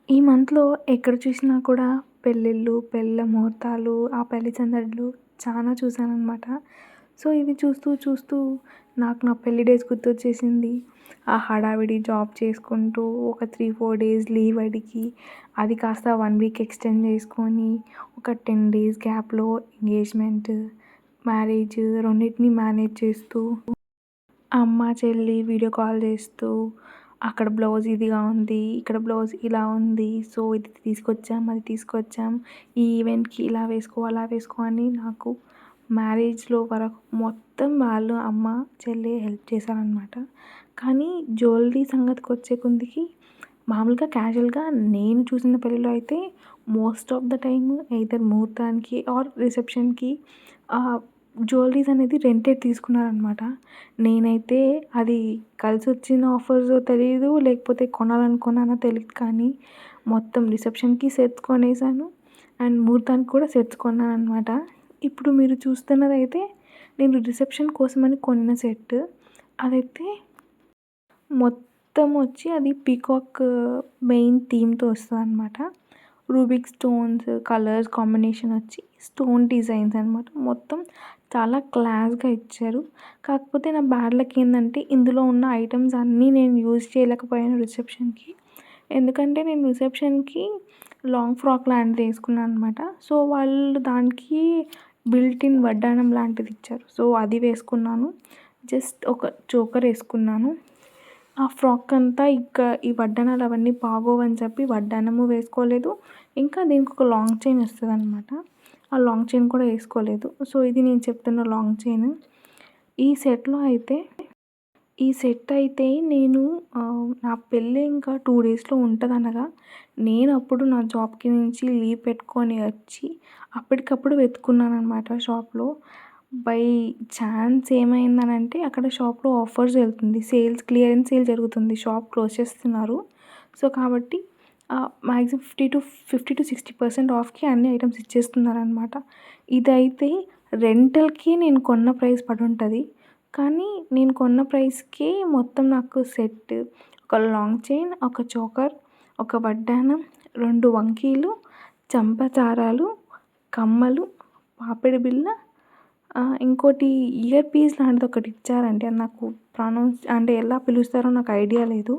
ఈ మంత్‌లో ఎక్కడ చూసినా కూడా పెళ్ళిళ్ళు, పెళ్ళిళ్ళ ముహూర్తాలు, ఆ పెళ్లి సందడ్లు చానా చూశాననమాట. సో, ఇవి చూస్తూ చూస్తూ నాకు నా పెళ్లి డేస్ గుర్తొచ్చేసింది. ఆ హడావిడి జాబ్ చేసుకుంటూ ఒక 3, 4 డేస్ లీవ్ అడిగి, అది కాస్త 1 వీక్ ఎక్స్‌టెండ్ చేసుకొని, ఒక 10 డేస్ గ్యాప్‌లో ఎంగేజ్‌మెంట్, మ్యారేజ్ రెండిటిని మేనేజ్ చేస్తూ అమ్మ, చెల్లి వీడియో కాల్ చేస్తూ, అక్కడ బ్లౌజ్ ఇదిగా ఉంది, ఇక్కడ బ్లౌజ్ ఇలా ఉంది. సో, ఇది తీసుకొచ్చాం, అది తీసుకొచ్చాం. ఈ ఈవెంట్‌కి ఇలా వేసుకో, అలా వేసుకో అని నాకు మ్యారేజ్‌లో వరకు మొత్తం వాళ్ళు అమ్మ, చెల్లి హెల్ప్ చేశారనమాట. కానీ జ్యువెలరీ సంగతికొచ్చే కొందికి మామూలుగా క్యాజువల్‌గా నేను చూసిన పెళ్ళిలో అయితే most of the time either ముహూర్తానికి ఆర్ రిసెప్షన్‌కి జ్యువెలరీస్ అనేది రెంటెడ్ తీసుకున్నారనమాట. నేనైతే అది కలిసొచ్చిన ఆఫర్సో తెలీదు, లేకపోతే కొనాలనుకున్నానో తెలీదు కానీ మొత్తం రిసెప్షన్‌కి సెట్స్ కొనేసాను. అండ్ ముహూర్తానికి కూడా సెట్స్ కొన్నాననమాట. ఇప్పుడు మీరు చూస్తున్నదైతే నేను రిసెప్షన్ కోసమని కొన్న సెట్. అదైతే మొత్తం వచ్చి అది పీకాక్ మెయిన్ థీమ్‌తో వస్తదనమాట. రూబిక్ స్టోన్స్, కలర్స్ కాంబినేషన్ వచ్చి స్టోన్ డిజైన్స్ అనమాట. మొత్తం చాలా క్లాస్‌గా ఇచ్చారు. కాకపోతే నా బ్యాడ్ లక్ ఏందంటే ఇందులో ఉన్న ఐటెమ్స్ అన్నీ నేను యూజ్ చేయలేకపోయాను రిసెప్షన్‌కి. ఎందుకంటే నేను రిసెప్షన్‌కి లాంగ్ ఫ్రాక్ లాంటిది ఏసుకున్నాను అనమాట. సో, వాళ్ళు దానికి బిల్ట్ ఇన్ వడ్డానం లాంటిది ఇచ్చారు. సో, అది వేసుకున్నాను. జస్ట్ ఒక చోకర్ ఏసుకున్నాను. ఆ ఫ్రాక్ అంతా ఈ వడ్డానాలు అవన్నీ బాగోవని చెప్పి వడ్డానము వేసుకోలేదు. ఇంకా దీనికొక లాంగ్ చైన్ వస్తదనమాట. ఆ లాంగ్ చైన్ కూడా ఏసుకోలేదు. సో, ఇది నేను చెప్తున్న లాంగ్ చైన్. ఈ సెట్‌లో అయితే ఈ సెట్ అయితే నేను నా పెళ్ళి ఇంకా 2 డేస్‌లో ఉంటదనగా, నేనప్పుడు నా జాబ్‌కి నుంచి లీవ్ పెట్టుకొని వచ్చి అప్పటికప్పుడు వెతుక్కున్నాననమాట షాప్‌లో. బై ఛాన్స్ ఏమైందనంటే అక్కడ షాప్‌లో ఆఫర్స్ వెళ్తుంది. క్లియరెన్స్ సేల్ జరుగుతుంది. షాప్ క్లోజ్ చేస్తున్నారు. సో, కాబట్టి మాక్సిమం 50-60% ఆఫ్‌కి అన్ని ఐటెమ్స్ ఇచ్చేస్తున్నారనమాట. ఇదైతే రెంటల్‌కి నేను కొన్న ప్రైస్ పడుంటది. కానీ నేను కొన్న ప్రైస్‌కి మొత్తం నాకు సెట్, ఒక లాంగ్ చైన్, ఒక చోకర్, ఒక వడ్డానం, 2 వంకీలు, చంపచారాలు, కమ్మలు, పాపిడి బిళ్ళ, ఇంకోటి ఇయర్ పీస్ లాంటిదొకటి ఇచ్చారండి. అది నాకు అంటే ఎలా పిలుస్తారో నాకు ఐడియా లేదు.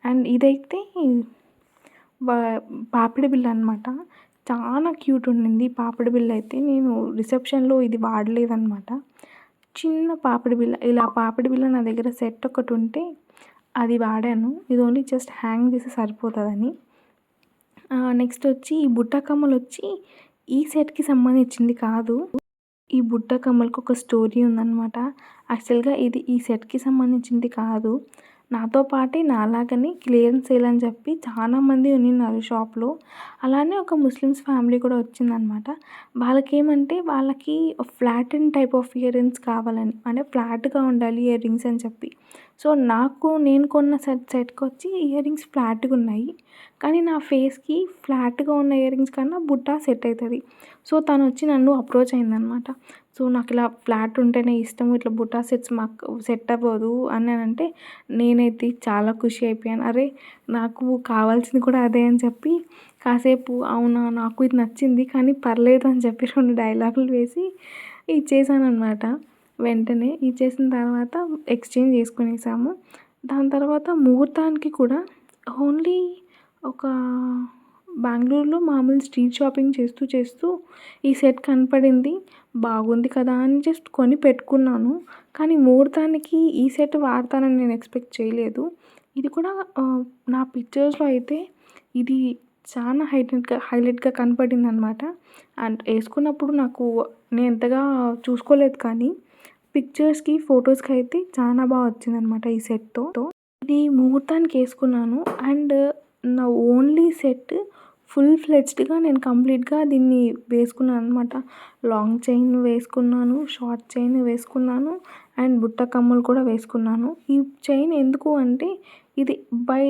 అండ్ ఇదైతే వ పాపిడి బిళ్ళ అనమాట. చాలా క్యూట్ ఉండింది పాపిడి బిళ్ళ అయితే. నేను రిసెప్షన్‌లో ఇది వాడలేదనమాట. చిన్న పాపిడి బిళ్ళ. ఇలా పాపిడి బిళ్ళ నా దగ్గర సెట్ ఒకటుంటే అది వాడాను. ఇది ఓన్లీ జస్ట్ హ్యాంగ్ చేస్తే సరిపోతదని. నెక్స్ట్ వచ్చి ఈ బుట్ట కమ్మలొచ్చి ఈ సెట్‌కి సంబంధించింది కాదు. ఈ బుట్ట కమ్మలకి ఒక స్టోరీ ఉందనమాట. యాక్చువల్‌గా ఇది ఈ సెట్‌కి సంబంధించింది కాదు. నాతో పాటే నాలాగానే క్లియరెన్స్ సేల్ అని చెప్పి చాలామంది ఉన్నిన్నారు షాప్‌లో. అలానే ఒక ముస్లిమ్స్ ఫ్యామిలీ కూడా వచ్చిందనమాట. వాళ్ళకి flatten type of ear rings కావాలని. అంటే ఫ్లాట్‌గా ఉండాలి ఇయర్ రింగ్స్ అని చెప్పి. సో, నేను కొన్న సెట్‌కొచ్చి ఇయర్ రింగ్స్ ఫ్లాట్‌గా ఉన్నాయి. కానీ నా ఫేస్‌కి ఫ్లాట్‌గా ఉన్న ఇయర్ రింగ్స్ కన్నా బుట్ట సెట్ అయితది. సో, తనొచ్చి నన్ను అప్రోచ్ అయిందనమాట. సో, నాకిలా ఫ్లాట్ ఉంటేనే ఇష్టము. ఇట్లా బుటా సెట్స్ మాకు సెట్ అవ్వదు అనంటే, నేనైతే చాలా ఖుషి అయిపోయాను. అరే! నాకు కావాల్సింది కూడా అదే అని చెప్పి కాసేపు అవునా! నాకు ఇది నచ్చింది. కానీ పర్లేదు అని చెప్పి 2 డైలాగులు వేసి ఇచ్చేసాననమాట. వెంటనే ఇచ్చేసిన తర్వాత ఎక్స్చేంజ్ చేసుకునేసాము. దాని తర్వాత ముహూర్తానికి కూడా ఓన్లీ ఒక బెంగుళూరులో మామూలు స్ట్రీట్ షాపింగ్ చేస్తూ చేస్తూ ఈ సెట్ కనపడింది. బాగుంది కదా అని జస్ట్ కొని పెట్టుకున్నాను. కానీ ముహూర్తానికి ఈ సెట్ వాడతానని నేను ఎక్స్‌పెక్ట్ చేయలేదు. ఇది కూడా నా పిక్చర్స్‌లో అయితే ఇది చాలా హైలైట్‌గా కనపడిందనమాట. అండ్ ఏసుకున్నప్పుడు నేను ఎంతగా చూసుకోలేదు కానీ పిక్చర్స్‌కి, ఫోటోస్‌కి అయితే చాలా వచ్చిందనమాట ఈ సెట్‌తో. ఇది ముహూర్తానికి ఏసుకున్నాను. అండ్ నా ఓన్లీ సెట్ ఫుల్ ఫ్లెడ్జ్డ్‌గా నేను కంప్లీట్‌గా దీన్ని వేసుకున్నాననమాట. లాంగ్ చైన్ వేసుకున్నాను, షార్ట్ చైన్ వేసుకున్నాను అండ్ బుట్ట కమ్మలు కూడా వేసుకున్నాను. ఈ చైన్ ఎందుకు అంటే ఇది బై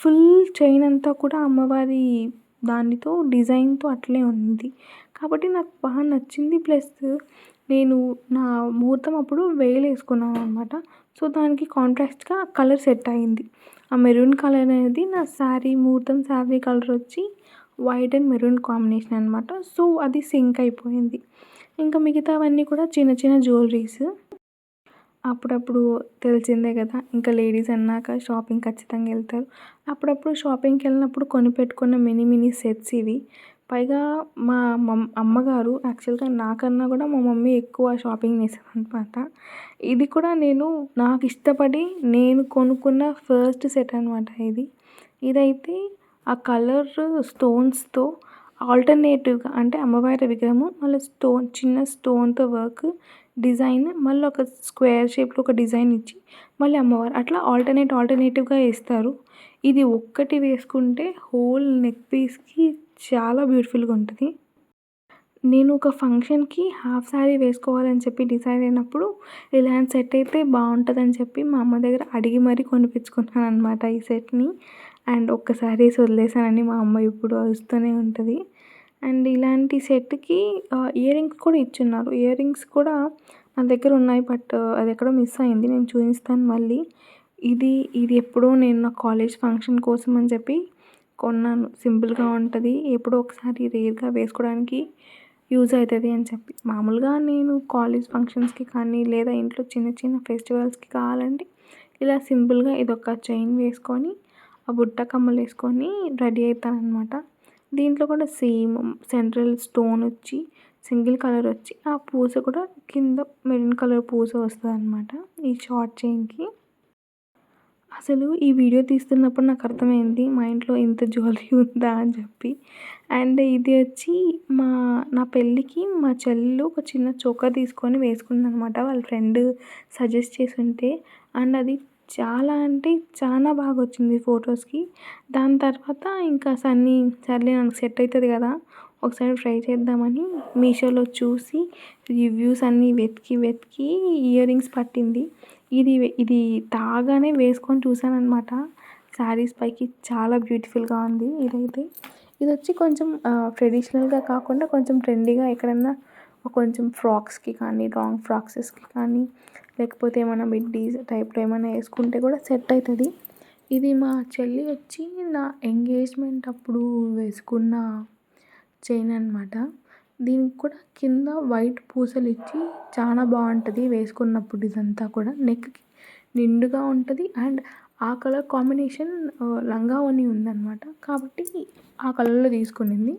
ఫుల్ చైన్ అంతా కూడా అమ్మవారి దానితో డిజైన్‌తో అట్లే ఉంది. కాబట్టి నాకు బాగా నచ్చింది. ప్లస్ నేను నా ముహూర్తం అప్పుడు వేలేసుకున్నాననమాట. సో, దానికి కాంట్రాస్ట్‌గా కలర్ సెట్ అయింది. ఆ మెరూన్ కలర్ అనేది నా ముహూర్తం శారీ కలర్ వచ్చి వైట్ అండ్ మెరూన్ కాంబినేషన్ అనమాట. సో, అది సింక్ అయిపోయింది. ఇంకా మిగతావన్నీ కూడా చిన్న చిన్న జ్యువెలరీస్. అప్పుడప్పుడు తెలిసిందే కదా! ఇంకా లేడీస్ అన్నాక షాపింగ్ ఖచ్చితంగా ఎళ్తారు. అప్పుడప్పుడు షాపింగ్‌కెళ్ళినప్పుడు కొనిపెట్టుకున్న మినీ మినీ సెట్స్ ఇవి. పైగా మా అమ్మగారు యాక్చువల్‌గా నాకన్నా కూడా మా మమ్మీ ఎక్కువ షాపింగ్ చేసేదనమాట. ఇది కూడా నాకిష్టపడి నేను కొనుక్కున్న ఫస్ట్ సెట్ అనమాట ఇది. ఇదైతే ఆ కలర్ స్టోన్స్‌తో ఆల్టర్‌నేటివ్‌గా అంటే అమ్మవారి విగ్రహము మళ్ళీ చిన్న స్టోన్‌తో వర్క్ డిజైన్ మళ్ళీ ఒక స్క్వేర్ షేప్‌లో ఒక డిజైన్ ఇచ్చి మళ్ళీ అమ్మవారు అట్లా ఆల్టర్‌నేటివ్‌గా ఏస్తారు. ఇది ఒక్కటి వేసుకుంటే హోల్ నెక్ పీస్‌కి చాలా బ్యూటిఫుల్‌గా ఉంటది. నేను ఒక ఫంక్షన్‌కి హాఫ్ సారీ వేసుకోవాలని చెప్పి డిసైడ్ అయినప్పుడు ఇలాంటి సెట్ అయితే బావుంటదని చెప్పి మా అమ్మ దగ్గర అడిగి మరీ కొనిపించుకున్నాననమాట ఈ సెట్‌ని. అండ్ ఒక్కసారి ఏసి వదిలేసానని మా అమ్మ ఇప్పుడు అరుస్తూనే ఉంటది. అండ్ ఇలాంటి సెట్‌కి ఇయర్ రింగ్స్ కూడా ఇచ్చున్నారు. ఇయర్ రింగ్స్ కూడా నా దగ్గర ఉన్నాయి. బట్ అదెక్కడో మిస్ అయింది. నేను చూపిస్తాను మళ్ళీ. ఇది ఇది ఎప్పుడో నేను నా కాలేజ్ ఫంక్షన్ కోసం అని చెప్పి కొన్నాను. సింపుల్‌గా ఉంటది. ఎప్పుడో ఒకసారి రేర్‌గా వేసుకోవడానికి యూజ్ అయితది అని చెప్పి. మామూలుగా నేను కాలేజ్ ఫంక్షన్స్‌కి కానీ లేదా ఇంట్లో చిన్న చిన్న ఫెస్టివల్స్‌కి కావాలంటే ఇలా సింపుల్‌గా ఇదొక చైన్ వేసుకొని, ఆ బుట్ట కమ్మలేసుకొని రెడీ అయితాననమాట. దీంట్లో కూడా సేమ్ సెంట్రల్ స్టోన్ వచ్చి సింగిల్ కలర్ వచ్చి ఆ పూస కూడా కింద మెరూన్ కలర్ పూస వస్తదనమాట ఈ షార్ట్ చైన్‌కి. అసలు ఈ వీడియో తీస్తున్నప్పుడు నాకు అర్థమైంది మా ఇంట్లో ఇంత జ్యువెలరీ ఉందా అని చెప్పి. అండ్ ఇది వచ్చి మా నా పెళ్ళికి మా చెల్లెలు ఒక చిన్న చోకర్ తీసుకొని వేసుకుందనమాట. వాళ్ళ ఫ్రెండ్ సజెస్ట్ చేసుంటే. అండ్ అది చాలా అంటే చాలా బాగొచ్చింది ఫొటోస్‌కి. దాని తర్వాత ఇంకా సర్లే నాకు సెట్ అయితది కదా! ఒకసారి ట్రై చేద్దామని మీషోలో చూసి రివ్యూస్ అన్నీ వెతికి ఇయర్ రింగ్స్ పట్టింది. ఇది తాగానే వేసుకొని చూసాననమాట. శారీస్ పైకి చాలా బ్యూటిఫుల్‌గా ఉంది ఇదైతే. ఇదొచ్చి కొంచెం ట్రెడిషనల్‌గా కాకుండా కొంచెం ట్రెండీగా ఎక్కడన్నా కొంచెం ఫ్రాక్స్‌కి కానీ, లాంగ్ ఫ్రాక్సెస్‌కి కానీ, లేకపోతే ఏమన్నా మిడ్డీస్ టైప్‌లో ఏమన్నా యేసుకుంటే కూడా సెట్ అయితది. ఇది మా చెల్లి వచ్చి నా ఎంగేజ్‌మెంట్ అప్పుడు వేసుకున్న చైన్ అనమాట. దీనికి కూడా కింద వైట్ పూసలిచ్చి చాలా బావుంటది వేసుకున్నప్పుడు ఇదంతా కూడా. నెక్‌కి నిండుగా ఉంటది. అండ్ ఆ కలర్ కాంబినేషన్ లంగా ఓణి ఉందనమాట. కాబట్టి ఆ కలర్‌లో తీసుకునింది.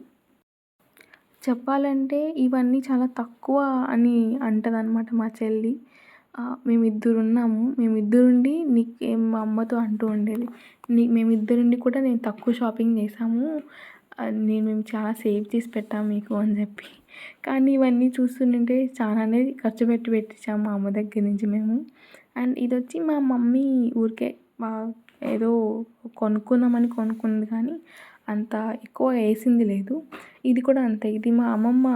చెప్పాలంటే ఇవన్నీ చాలా తక్కువ అని అంటదనమాట మా చెల్లి. మేమిద్దరున్నాము. మేమిద్దరుండి మా అమ్మతో అంటూ ఉండేది. మేమిద్దరుండి కూడా నేను తక్కువ షాపింగ్ చేశాము. మేము చాలా సేవ్ చేసి పెట్టాం మీకు అని చెప్పి. కానీ ఇవన్నీ చూస్తుంటే చాలానే ఖర్చు పెట్టించాము మా అమ్మ దగ్గర నుంచి మేము. అండ్ ఇదొచ్చి మా మమ్మీ ఊరికే ఏదో కొనుక్కుందామని కొనుక్కుంది కానీ అంత ఎక్కువ వేసింది లేదు. ఇది కూడా అంతే. ఇది మా అమ్మమ్మ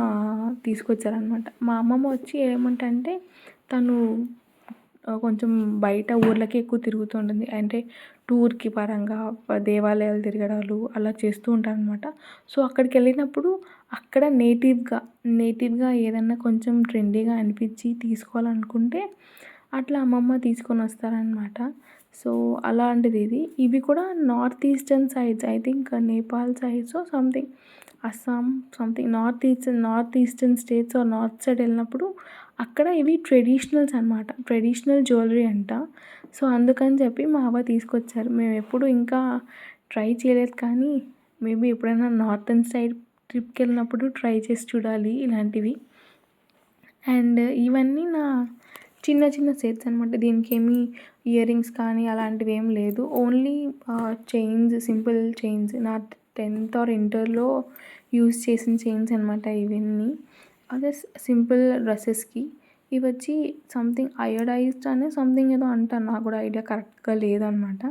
తీసుకొచ్చారనమాట. మా అమ్మమ్మ వచ్చి ఏమంటంటే తను కొంచెం బయట ఊర్లకి ఎక్కువ తిరుగుతూ ఉంటుంది. అంటే టూర్‌కి పరంగా దేవాలయాలు తిరగడాలు అలా చేస్తూ ఉంటారనమాట. సో, అక్కడికెళ్ళినప్పుడు అక్కడ నేటివ్‌గా ఏదన్నా కొంచెం ట్రెండీగా అనిపించి తీసుకోవాలనుకుంటే అట్లా అమ్మమ్మ తీసుకొనొస్తారనమాట. సో, అలాంటిది ఇది. ఇవి కూడా north eastern sides I think Nepal సైడ్సో something Assam something north eastern states or north side వెళ్ళినప్పుడు అక్కడ ఇవి ట్రెడిషనల్స్ అనమాట. ట్రెడిషనల్ జ్యువెలరీ అంట. సో, అందుకని చెప్పి మా అవ్వ తీసుకొచ్చారు. మేమెప్పుడు ఇంకా ట్రై చేయలేదు కానీ మేబీ ఎప్పుడైనా నార్థన్ సైడ్ ట్రిప్‌కెళ్ళినప్పుడు ట్రై చేసి చూడాలి ఇలాంటివి. అండ్ ఇవన్నీ నా చిన్న చిన్న సెట్స్ అనమాట. దీనికేమి ఇయర్ రింగ్స్ కానీ అలాంటివేం లేదు. ఓన్లీ సింపుల్ చైన్స్ నా 10th ఆర్ ఇంటర్‌లో యూజ్ చేసిన చైన్స్ అనమాట ఇవన్నీ. అదే సింపుల్ డ్రెసెస్‌కి. ఇవొచ్చి సంథింగ్ అయోడైజ్డ్ అని సంథింగ్ ఏదో అంటారు. నాకు కూడా ఐడియా కరెక్ట్‌గా లేదనమాట.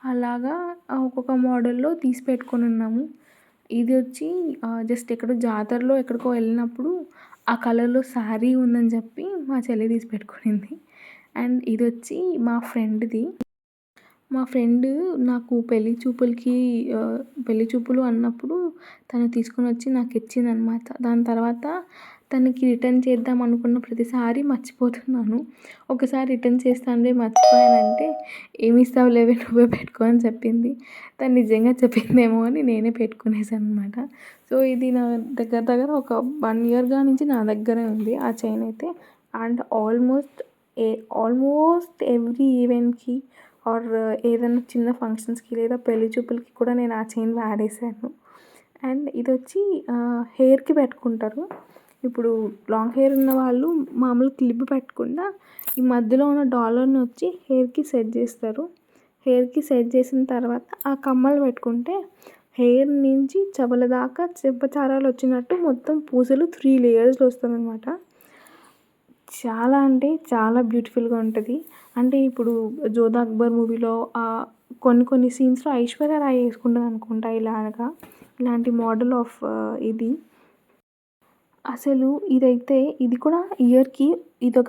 అలాగా ఒక్కొక్క మోడల్‌లో తీసి పెట్టుకొనున్నాము. ఇది వచ్చి జస్ట్ ఎక్కడో జాతరలో ఎక్కడికో వెళ్ళినప్పుడు ఆ కలర్‌లో శారీ ఉందని చెప్పి మా చెల్లి తీసి పెట్టుకునింది. అండ్ ఇదొచ్చి మా ఫ్రెండ్‌ది. మా ఫ్రెండ్ నాకు పెళ్లి చూపులు అన్నప్పుడు తను తీసుకొనొచ్చి నాకిచ్చిందనమాట. దాని తర్వాత తనకి రిటర్న్ చేద్దాం అనుకున్న ప్రతిసారి మర్చిపోతున్నాను. ఒకసారి రిటర్న్ చేస్తానులే మర్చిపోయానంటే, "ఏమిస్తావు లేవే నువ్వే పెట్టుకో" అని చెప్పింది. తను నిజంగా చెప్పిందేమో అని నేనే పెట్టుకునేసాననమాట. సో, ఇది నా దగ్గర దగ్గర ఒక 1 ఇయర్‌గా నుంచి నా దగ్గరే ఉంది ఆ చైన్ అయితే. అండ్ ఆల్మోస్ట్ ఎవ్రీ ఈవెంట్‌కి ఆర్ ఏదైనా చిన్న ఫంక్షన్స్‌కి లేదా పెళ్లి చూపులకి కూడా నేను ఆ చైన్ వాడేశాను. అండ్ ఇదొచ్చి హెయిర్‌కి పెట్టుకుంటారు. ఇప్పుడు లాంగ్ హెయిర్ ఉన్న వాళ్ళు మామూలు క్లిప్ పెట్టకుండా ఈ మధ్యలో ఉన్న డాలర్‌ని వచ్చి హెయిర్‌కి సెట్ చేస్తారు. హెయిర్‌కి సెట్ చేసిన తర్వాత ఆ కమ్మలు పెట్టుకుంటే హెయిర్ నుంచి చెవుల దాకా చెంపచారాలు వచ్చినట్టు మొత్తం పూసలు 3 లేయర్స్‌లో వస్తుందనమాట. చాలా అంటే చాలా బ్యూటిఫుల్‌గా ఉంటది. అంటే ఇప్పుడు 'జోధా అక్బర్' మూవీలో కొన్ని కొన్ని సీన్స్‌లో ఐశ్వర్య రాయ్ ఏసుకుంటదనుకుంటా ఇలాంటి మోడల్ ఆఫ్ ఇది. అసలు ఇది కూడా ఇయర్‌కి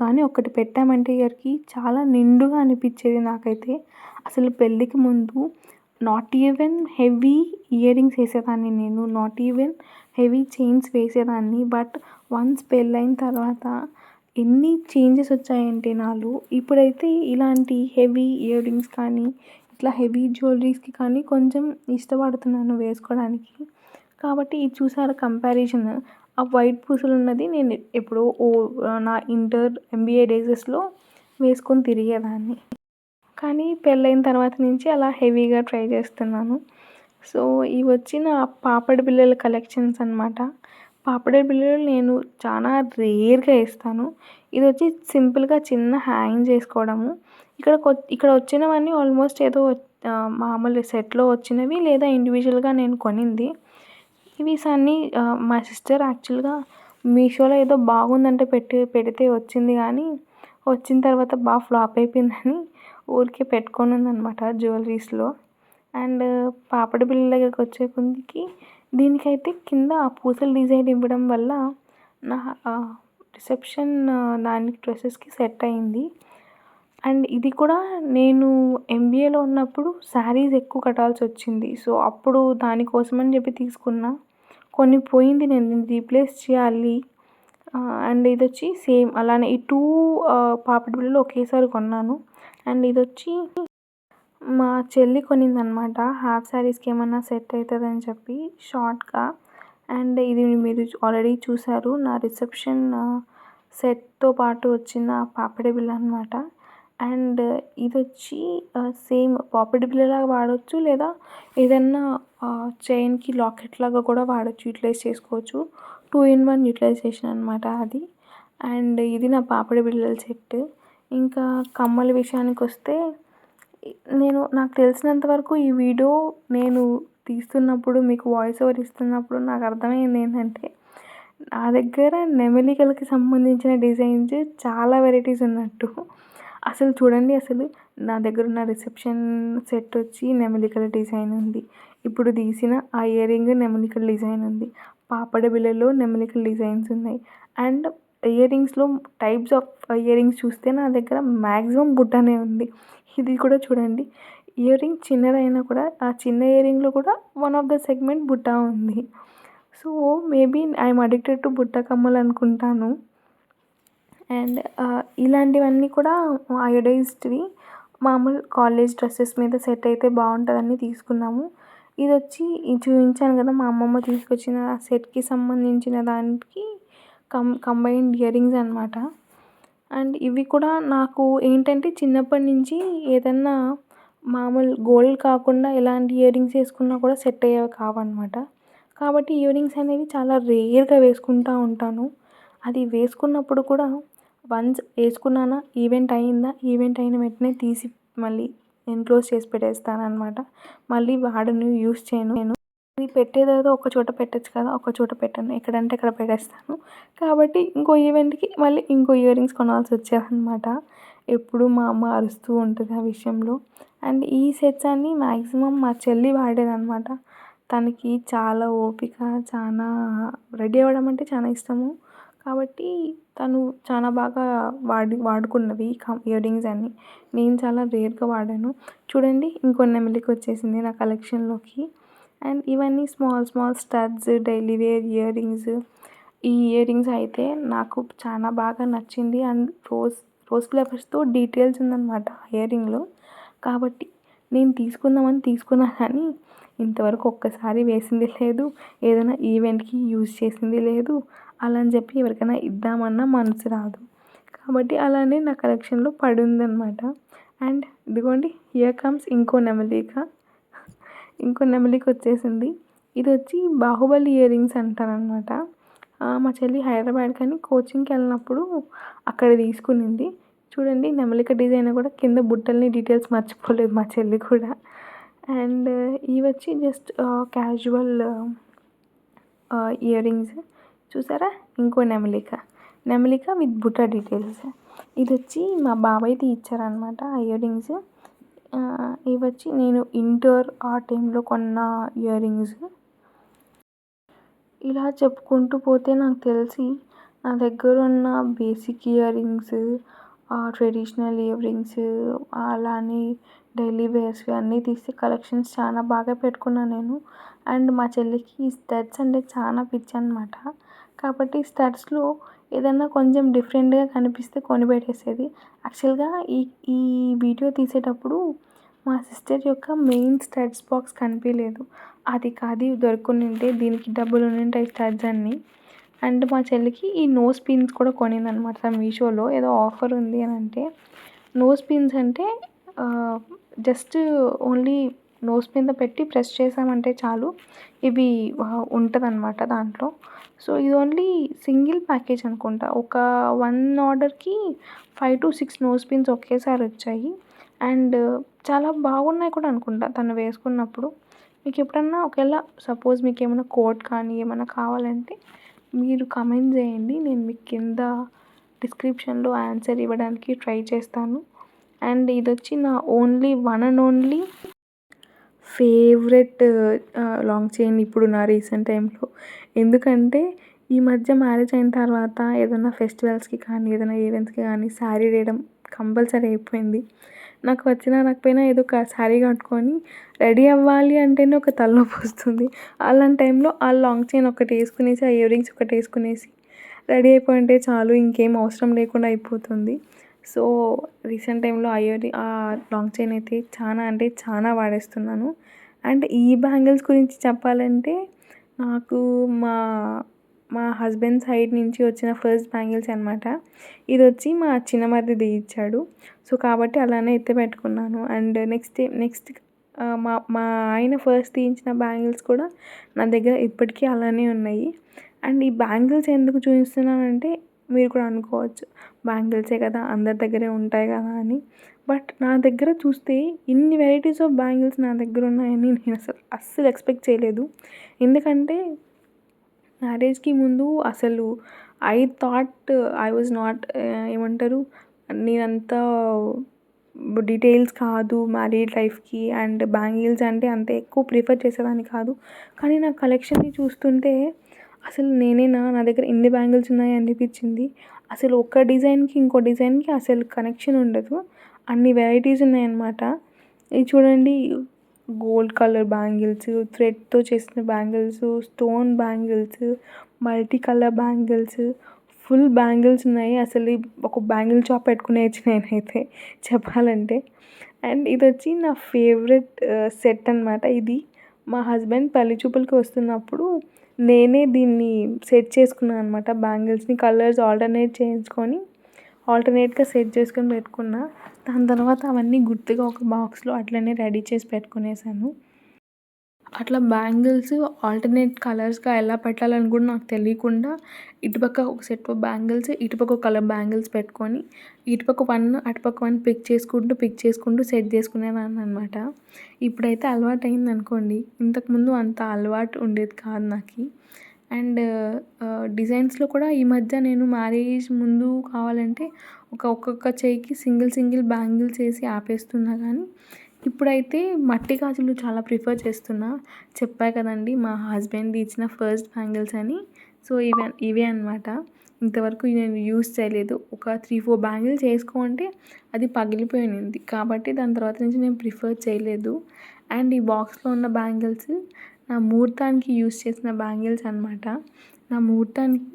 కానీ ఒకటి పెట్టామంటే ఇయర్‌కి చాలా నిండుగా అనిపిచ్చేది నాకైతే. అసలు పెళ్ళికి ముందు not even heavy ear rings ఏసేదాన్ని నేను. నాట్ ఈవెన్ హెవీ చైన్స్ వేసేదాన్ని. బట్ వన్స్ పెళ్ళైన తర్వాత ఎన్ని చేంజెస్ వచ్చాయంటే నాలో. ఇప్పుడైతే ఇలాంటి హెవీ ఇయర్ రింగ్స్ కానీ, ఇట్లా హెవీ జ్యువెలరీస్‌కి కానీ కొంచెం ఇష్టపడుతున్నాను వేసుకోవడానికి. కాబట్టి ఇది చూసారా కంపారిజన్. ఆ వైట్ పూసలున్నది నేను ఎప్పుడో నా ఎంబీఏ డేసెస్‌లో వేసుకొని తిరిగేదాన్ని. కానీ పెళ్ళైన తర్వాత నుంచి అలా హెవీగా ట్రై చేస్తున్నాను. సో, ఇవొచ్చిన పాపడి బిళ్ళల కలెక్షన్స్ అనమాట. పాపడి బిళ్ళలు నేను చాలా రేర్‌గా ఏస్తాను. ఇదొచ్చి సింపుల్‌గా చిన్న హ్యాంగ్ చేసుకోవడము. ఇక్కడ వచ్చినవన్నీ ఆల్మోస్ట్ ఏదో మామూలు సెట్‌లో వచ్చినవి లేదా ఇండివిజువల్‌గా నేను కొనింది. ఇవి సన్నీ మా సిస్టర్ యాక్చువల్‌గా మీషోలో ఏదో బాగుందంటే పెడితే వచ్చింది కానీ, వచ్చిన తర్వాత ఫ్లాప్ అయిపోయిందని ఊరికే పెట్టుకొనుందనమాట జ్యువెలరీస్‌లో. అండ్ పాపడి బిళ్ళల దగ్గరికి వచ్చే కొందికి దీనికైతే కింద ఆ పూసల డిజైన్ ఇవ్వడం వల్ల నా రిసెప్షన్ దానికి డ్రెసెస్‌కి సెట్ అయింది. అండ్ ఇది కూడా నేను ఎంబీఏలో ఉన్నప్పుడు శారీస్ ఎక్కువ కట్టాల్సొచ్చింది. సో, అప్పుడు దానికోసమని చెప్పి తీసుకున్నా. కొన్ని పోయింది నేను దీన్ని రీప్లేస్ చేయాలి. అండ్ ఇదొచ్చి సేమ్ అలానే ఈ 2 పాపిడి బిళ్ళలు ఒకేసారి కొన్నాను. అండ్ ఇదొచ్చి మా చెల్లి కొనిందనమాట. హాఫ్ శారీస్‌కి ఏమన్నా సెట్ అయితదని చెప్పి షార్ట్‌గా. అండ్ ఇది మీరు ఆల్రెడీ చూసారు. నా రిసెప్షన్ సెట్‌తో పాటు వచ్చిన పాపిడి బిళ్ళ అనమాట. అండ్ ఇదొచ్చి సేమ్ పాపిడి బిళ్ళలాగా వాడొచ్చు లేదా ఏదన్నా చైన్‌కి లాకెట్ లాగా కూడా వాడొచ్చు. యూటిలైజ్ చేసుకోవచ్చు. 2 ఇన్ 1 యూటిలైజేషన్ అనమాట అది. అండ్ ఇది నా పాపిడి బిళ్ళల సెట్. ఇంకా కమ్మల విషయానికొస్తే నాకు తెలిసినంత వరకు ఈ వీడియో నేను తీస్తున్నప్పుడు మీకు వాయిస్ ఓవర్ ఇస్తున్నప్పుడు నాకు అర్థమైంది ఏంటంటే, నా దగ్గర నెమలికలకి సంబంధించిన డిజైన్స్ చాలా వెరైటీస్ ఉన్నట్టు. అసలు చూడండి నా దగ్గర ఉన్న రిసెప్షన్ సెట్ వచ్చి నెమలికల డిజైన్ ఉంది. ఇప్పుడు తీసిన ఆ ఇయర్ రింగ్ నెమలికల డిజైన్ ఉంది. పాపడి బిళ్ళలో నెమలికల డిజైన్స్ ఉన్నాయి. అండ్ ఇయర్ రింగ్స్‌లో టైప్స్ ఆఫ్ ఇయర్ రింగ్స్ చూస్తే నా దగ్గర మ్యాక్సిమం బుట్టనే ఉంది. ఇది కూడా చూడండి. ఇయర్ రింగ్ చిన్నదైనా కూడా ఆ చిన్న ఇయర్ రింగ్‌లో కూడా వన్ ఆఫ్ ద సెగ్మెంట్ బుట్ట ఉంది. So, maybe I'm addicted to బుట్ట కమ్మలు అనుకుంటాను. అండ్ ఇలాంటివన్నీ కూడా అయోడైజ్డ్‌వి. మామూలు కాలేజ్ డ్రెసెస్ మీద సెట్ అయితే బాగుంటుందని తీసుకున్నాము. ఇదొచ్చి చూపించాను కదా మా అమ్మమ్మ తీసుకొచ్చిన సెట్‌కి సంబంధించిన దానికి కంబైన్డ్ ఇయర్ రింగ్స్ అనమాట. అండ్ ఇవి కూడా నాకు ఏంటంటే చిన్నప్పటి నుంచి ఏదన్నా మామూలు గోల్డ్ కాకుండా ఎలాంటి ఇయర్ రింగ్స్ వేసుకున్నా కూడా సెట్ అయ్యేవి కావన్నమాట. కాబట్టి ఇయర్ రింగ్స్ అనేవి చాలా రేర్‌గా వేసుకుంటూ ఉంటాను. అది వేసుకున్నప్పుడు కూడా వన్స్ వేసుకున్నానా ఈవెంట్ అయిందా, ఈవెంట్ అయిన వెంటనే తీసి మళ్ళీ ఎన్‌క్లోజ్ చేసి పెట్టేస్తాననమాట. మళ్ళీ వాడను, యూజ్ చేయను. ఇది పెట్టేదేదో ఒక చోట పెట్టొచ్చు కదా, ఒక చోట పెట్టను. ఎక్కడంటే అక్కడ పెట్టేస్తాను. కాబట్టి ఇంకో ఈవెంట్‌కి మళ్ళీ ఇంకో ఇయర్ రింగ్స్ కొనాల్సి వచ్చేదనమాట. ఎప్పుడు మా అమ్మ అరుస్తూ ఉంటుంది ఆ విషయంలో. అండ్ ఈ సెట్స్ అన్నీ మ్యాక్సిమం మా చెల్లి వాడేదనమాట. తనకి చాలా ఓపిక, చాలా రెడీ అవ్వడం అంటే చాలా ఇష్టము. కాబట్టి తను చాలా బాగా వాడుకున్నవి ఇయర్ రింగ్స్ అన్నీ. నేను చాలా రేర్‌గా వాడాను. చూడండి ఇంకో నెమలిక వచ్చేసింది నా కలెక్షన్‌లోకి. అండ్ ఇవన్నీ small small studs, daily wear earrings. ఈ ఇయర్ రింగ్స్ అయితే నాకు చాలా బాగా నచ్చింది. అండ్ రోజ్ ఫ్లవర్స్‌తో డీటెయిల్స్ ఉందనమాట ఇయర్ రింగ్‌లో. కాబట్టి నేను తీసుకుందామని తీసుకున్నా కానీ ఇంతవరకు ఒక్కసారి వేసింది లేదు. ఏదైనా ఈవెంట్‌కి యూజ్ చేసింది లేదు. అలా అని చెప్పి ఎవరికైనా ఇద్దామన్నా మనసు రాదు. కాబట్టి అలానే నా కలెక్షన్‌లో పడుందనమాట. అండ్ ఇదిగోండి హియర్ కమ్స్ ఇంకో నెమలిక వచ్చేసింది. ఇదొచ్చి బాహుబలి ఇయర్ రింగ్స్ అంటారనమాట. మా చెల్లి హైదరాబాద్ కానీ కోచింగ్‌కి వెళ్ళినప్పుడు అక్కడ తీసుకునింది. చూడండి నెమలిక డిజైన్ కూడా కింద బుట్టల్ని డీటెయిల్స్ మర్చిపోలేదు మా చెల్లి కూడా. అండ్ ఇవి వచ్చి జస్ట్ క్యాజువల్ ఇయర్ రింగ్స్. చూసారా ఇంకో నెమలిక విత్ బుట్ట డీటెయిల్స్. ఇది వచ్చి మా బాబాయ్ ఇచ్చారనమాట ఆ ఇయర్ రింగ్స్. ఇవి వచ్చి నేను ఇంటర్ ఆ టైంలో కొన్న ఇయర్ రింగ్స్. ఇలా చెప్పుకుంటూ పోతే నాకు తెలిసి నా దగ్గర ఉన్న basic ear rings, traditional ear rings, అలానే డైలీ వేర్స్వి అన్నీ తీసి కలెక్షన్స్ చాలా బాగా పెట్టుకున్నాను నేను. అండ్ మా చెల్లికి స్టడ్స్ అంటే చాలా పిచ్చి అనమాట. కాబట్టి స్టడ్స్లో ఏదన్నా కొంచెం డిఫరెంట్గా కనిపిస్తే కొనిపెట్టేసేది. యాక్చువల్గా ఈ ఈ వీడియో తీసేటప్పుడు మా సిస్టర్ యొక్క మెయిన్ స్టడ్స్ బాక్స్ కనిపించలేదు. అది కాదు దొరుకునింటే దీనికి డబ్బులు ఉండింటాయి స్టడ్స్ అన్నీ. అండ్ మా చెల్లికి ఈ నోస్ పిన్స్ కూడా కొనిందనమాట మీషోలో. ఏదో ఆఫర్ ఉంది అని అంటే. నోస్ పిన్స్ అంటే జస్ట్ ఓన్లీ నోస్ మీద పెట్టి ప్రెస్ చేసామంటే చాలు ఇవి ఉంటుందన్నమాట దాంట్లో. సో ఇది ఓన్లీ సింగిల్ ప్యాకేజ్ అనుకుంటా. ఒక 1 ఆర్డర్కి 5 to 6 నోస్ పిన్స్ ఒకేసారి వచ్చాయి. అండ్ చాలా బాగున్నాయి కూడా అనుకుంటా తను వేసుకున్నప్పుడు. మీకు ఎప్పుడన్నా ఒకవేళ సపోజ్ మీకు ఏమైనా కోడ్ కానీ ఏమైనా కావాలంటే మీరు కమెంట్ చేయండి. నేను మీకు కింద డిస్క్రిప్షన్లో ఆన్సర్ ఇవ్వడానికి ట్రై చేస్తాను. అండ్ ఇది వచ్చి నా one and only favourite long chain ఇప్పుడు నా రీసెంట్ టైంలో. ఎందుకంటే ఈ మధ్య మ్యారేజ్ అయిన తర్వాత ఏదైనా ఫెస్టివల్స్కి కానీ ఏదైనా ఈవెంట్స్కి కానీ శారీ వేయడం కంపల్సరీ అయిపోయింది. నాకు వచ్చినా రాకపోయినా ఏదో ఒక శారీ కట్టుకొని రెడీ అవ్వాలి అంటేనే ఒక తలనొప్పి వస్తుంది. అలాంటి టైంలో ఆ లాంగ్ చైన్ ఒకటి వేసుకునేసి ఆ ఇయర్ రింగ్స్ ఒకటి వేసుకునేసి రెడీ అయిపోయింటే చాలు, ఇంకేం అవసరం లేకుండా అయిపోతుంది. సో రీసెంట్ టైంలో ఆ లాంగ్ చైన్ అయితే చాలా అంటే చాలా వాడేస్తున్నాను. అండ్ ఈ బ్యాంగిల్స్ గురించి చెప్పాలంటే నాకు మా హస్బెండ్ సైడ్ నుంచి వచ్చిన ఫస్ట్ బ్యాంగిల్స్ అనమాట. ఇది వచ్చి మా చిన్న మరిది ఇచ్చాడు. సో కాబట్టి అలానే ఎత్తి పెట్టుకున్నాను. అండ్ నెక్స్ట్ మా ఆయన ఫస్ట్ తీయించిన బ్యాంగిల్స్ కూడా నా దగ్గర ఇప్పటికీ అలానే ఉన్నాయి. అండ్ ఈ బ్యాంగిల్స్ ఎందుకు చూపిస్తున్నానంటే మీరు కూడా అనుకోవచ్చు బ్యాంగిల్సే కదా అందరి దగ్గరే ఉంటాయి కదా అని. బట్ నా దగ్గర చూస్తే ఇన్ని వెరైటీస్ ఆఫ్ బ్యాంగిల్స్ నా దగ్గర ఉన్నాయని నేను అస్సలు ఎక్స్పెక్ట్ చేయలేదు. ఎందుకంటే మ్యారేజ్కి ముందు అసలు I thought I was not ఏమంటారు, నేనంతా డీటెయిల్స్ కాదు మ్యారీడ్ లైఫ్కి. అండ్ బ్యాంగిల్స్ అంటే అంత ఎక్కువ ప్రిఫర్ చేసేదాన్ని కాదు. కానీ నా కలెక్షన్ని చూస్తుంటే అసలు నా దగ్గర ఇన్ని బ్యాంగిల్స్ ఉన్నాయి అనిపించింది. అసలు ఒక డిజైన్కి ఇంకో డిజైన్కి అసలు కనెక్షన్ ఉండదు, అన్ని వెరైటీస్ ఉన్నాయన్నమాట. ఇది చూడండి గోల్డ్ కలర్ బ్యాంగిల్స్, థ్రెడ్తో చేసిన bangles, stone bangles, multi colour bangles, full bangles ఉన్నాయి. అసలు ఒక బ్యాంగిల్ షాప్ పెట్టుకునేయచ్చు నేనైతే చెప్పాలంటే. అండ్ ఇది వచ్చి నా ఫేవరెట్ సెట్ అనమాట. ఇది మా హస్బెండ్ పెళ్లి చూపులకి వస్తున్నప్పుడు నేనే దీన్ని సెట్ చేసుకున్నాను అనమాట. బ్యాంగిల్స్ని కలర్స్ ఆల్టర్నేట్గా సెట్ చేసుకొని పెట్టుకున్నా. దాని తర్వాత అవన్నీ గుర్తుగా ఒక బాక్స్లో అట్లనే రెడీ చేసి పెట్టుకునేసాను. అట్లా బ్యాంగిల్స్ ఆల్టర్నేట్ కలర్స్గా ఎలా పెట్టాలని కూడా నాకు తెలియకుండా ఇటుపక్క ఒక సెట్ ఆఫ్ బ్యాంగిల్స్, ఇటుపక్క ఒక కలర్ బ్యాంగిల్స్ పెట్టుకొని ఇటుపక్క 1 అటుపక్క 1 పిక్ చేసుకుంటూ సెట్ చేసుకునేదాన్ని అనమాట. ఇప్పుడైతే అలవాటు అయింది అనుకోండి. ఇంతకుముందు అంత అలవాటు ఉండేది కాదు నాకు. అండ్ డిజైన్స్లో కూడా ఈ మధ్య నేను మ్యారేజ్ ముందు కావాలంటే ఒక్కొక్క చేయికి సింగిల్ బ్యాంగిల్స్ వేసి ఆపేస్తున్నా. కానీ ఇప్పుడైతే మట్టి గాజులు చాలా ప్రిఫర్ చేస్తున్నా. చెప్పా కదండి మా హస్బెండ్ ఇచ్చిన ఫస్ట్ బ్యాంగిల్స్ అని. సో ఇవే అనమాట. ఇంతవరకు నేను యూస్ చేయలేదు. ఒక 3-4 బ్యాంగిల్స్ వేసుకో అంటే అది పగిలిపోయింది. కాబట్టి దాని తర్వాత నుంచి నేను ప్రిఫర్ చేయలేదు. అండ్ ఈ బాక్స్లో ఉన్న బ్యాంగిల్స్ నా ముహూర్తానికి యూజ్ చేసిన బ్యాంగిల్స్ అనమాట. నా ముహూర్తానికి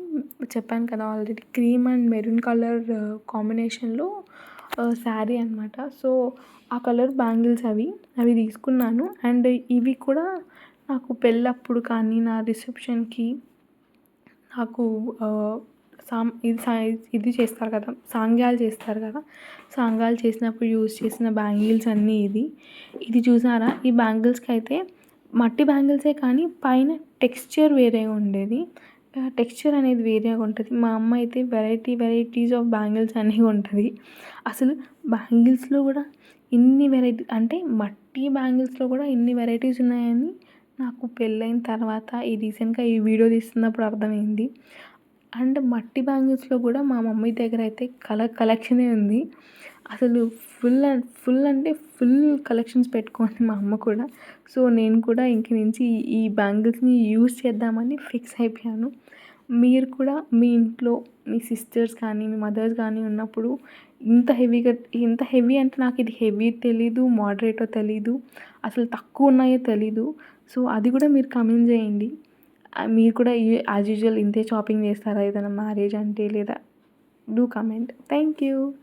చెప్పాను కదా already cream and maroon colour కాంబినేషన్‌లో శారీ అనమాట. సో, ఆ కలర్ బ్యాంగిల్స్ అవి తీసుకున్నాను. అండ్ ఇవి కూడా నాకు పెళ్ళప్పుడు కానీ, నా రిసెప్షన్‌కి నాకు ఇది చేస్తారు కదా! సాంగ్యాలు చేస్తారు కదా! సాంగాలు చేసినప్పుడు యూజ్ చేసిన బ్యాంగిల్స్ అన్నీ ఇది చూసారా? ఈ బ్యాంగిల్స్‌కైతే మట్టి బ్యాంగిల్సే కానీ పైన టెక్స్చర్ వేరేగా ఉండేది. టెక్స్చర్ అనేది వేరేగా ఉంటది. మా అమ్మ అయితే వెరైటీస్ ఆఫ్ బ్యాంగిల్స్ అన్నీ కొంటది. అసలు బ్యాంగిల్స్‌లో గూడా ఇన్ని అంటే మట్టి బ్యాంగిల్స్‌లో కూడా ఇన్ని వెరైటీస్ ఉన్నాయని నాకు పెళ్ళైన తర్వాత రీసెంట్‌గా ఈ వీడియో తీస్తున్నప్పుడు అర్థమైంది. అండ్ మట్టి బ్యాంగిల్స్‌లో కూడా మా మమ్మీ దగ్గర అయితే కలెక్షనే ఉంది. అసలు ఫుల్ అంటే ఫుల్ కలెక్షన్స్ పెట్టుకుంది మా అమ్మ కూడా. సో, నేను కూడా ఇంక నుంచి ఈ బ్యాంగిల్స్‌ని యూజ్ చేద్దామని ఫిక్స్ అయిపోయాను. మీరు కూడా మీ ఇంట్లో మీ సిస్టర్స్ కానీ, మీ మదర్స్ కానీ ఉన్నప్పుడు ఇంత హెవీ అంటే నాకిది హెవీ తెలీదు, మోడరేటో తెలీదు, అసలు తక్కువున్నాయో తెలీదు. సో, అది కూడా మీరు కామెంట్ చేయండి. మీరు కూడా యాజ్ యూజువల్ ఇంతే షాపింగ్ చేస్తారా ఏదైనా మ్యారేజ్ అంటే లేదా డూ కామెంట్. Thank you.